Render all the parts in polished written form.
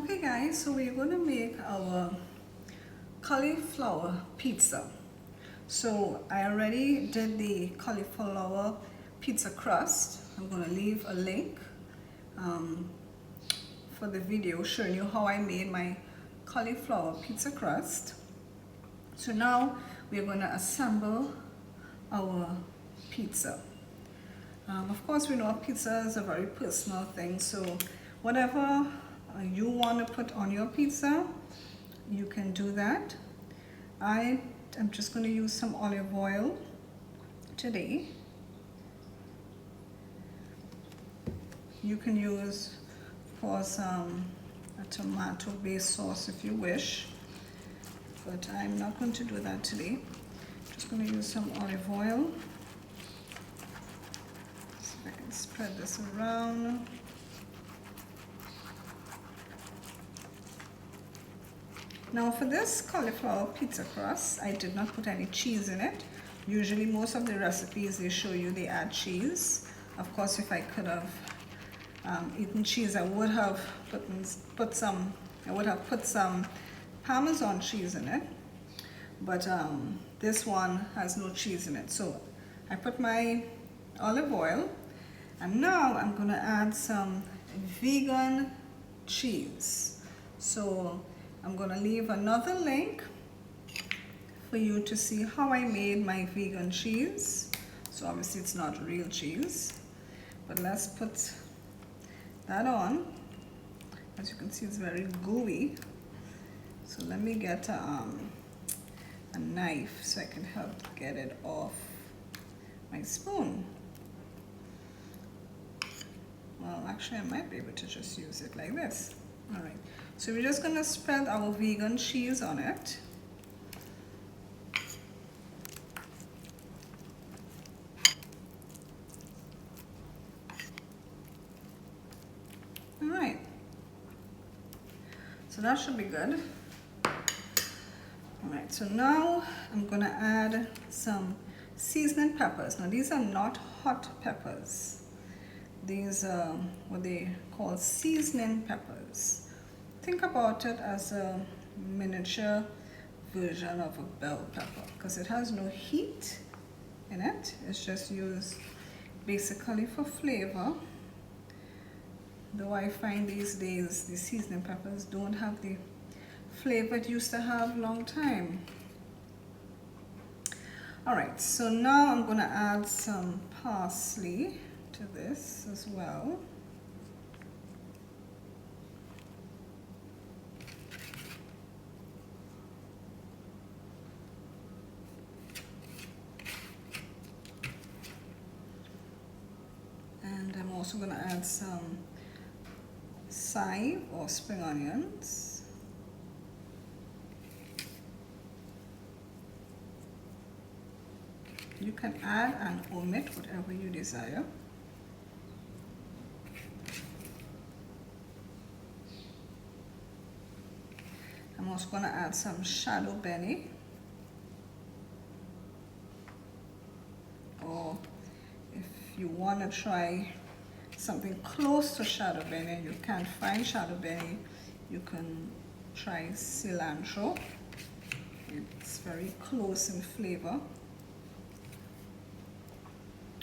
Okay guys, so we're going to make our cauliflower pizza. So I already did the cauliflower pizza crust. I'm going to leave a link for the video showing you how I made my cauliflower pizza crust. So now we're going to assemble our pizza. Of course, we know pizza is a very personal thing, so whatever you want to put on your pizza, you can do that. I am just going to use some olive oil today. You can use, of course, a tomato-based sauce if you wish, but I'm not going to do that today. Just going to use some olive oil. See if I can spread this around. Now for this cauliflower pizza crust, I did not put any cheese in it. Usually most of the recipes they show you they add cheese. Of course, if I could have eaten cheese, I would have put some Parmesan cheese in it. But this one has no cheese in it. So I put my olive oil, and now I'm going to add some vegan cheese. So I'm going to leave another link for you to see how I made my vegan cheese. So obviously it's not real cheese, but let's put that on. As you can see, it's very gooey. So let me get a knife so I can help get it off my spoon. Well, actually I might be able to just use it like this. All right, so we're just going to spread our vegan cheese on it. All right, so that should be good. All right, so now I'm going to add some seasoning peppers. Now these are not hot peppers. These are what they call seasoning peppers. Think about it as a miniature version of a bell pepper because it has no heat in it. It's just used basically for flavor. Though I find these days the seasoning peppers don't have the flavor it used to have a long time. Alright, so now I'm going to add some parsley to this as well. And I'm also going to add some chive or spring onions. You can add and omit whatever you desire. I'm also going to add some shadow beni, or if you want to try something close to shadow beni and you can't find shadow beni, you can try cilantro. It's very close in flavor.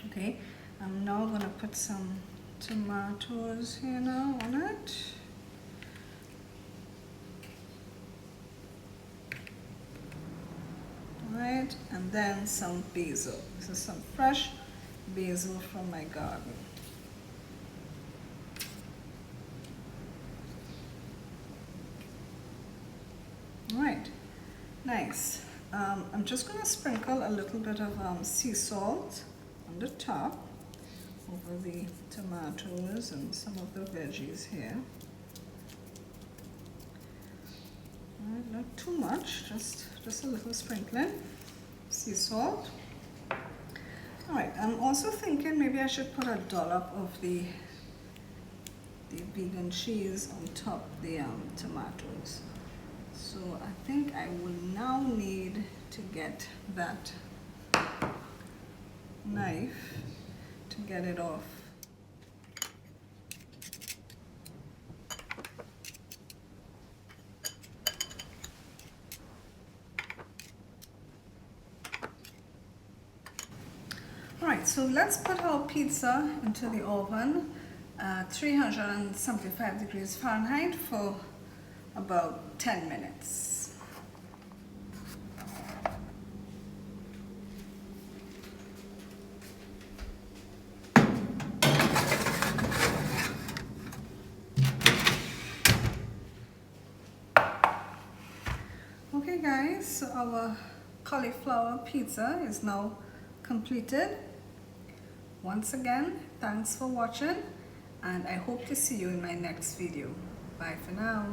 Okay, I'm now going to put some tomatoes here now on it. Alright, and then some basil. This is some fresh basil from my garden. Alright, nice. I'm just going to sprinkle a little bit of sea salt on the top over the tomatoes and some of the veggies here. Right, not too much, just a little sprinkling sea salt. All right, I'm also thinking maybe I should put a dollop of the vegan cheese on top of the tomatoes. So I think I will now need to get that knife to get it off. so let's put our pizza into the oven at 375 degrees Fahrenheit for about 10 minutes. Okay guys, so our cauliflower pizza is now completed. Once again, thanks for watching, and I hope to see you in my next video. Bye for now.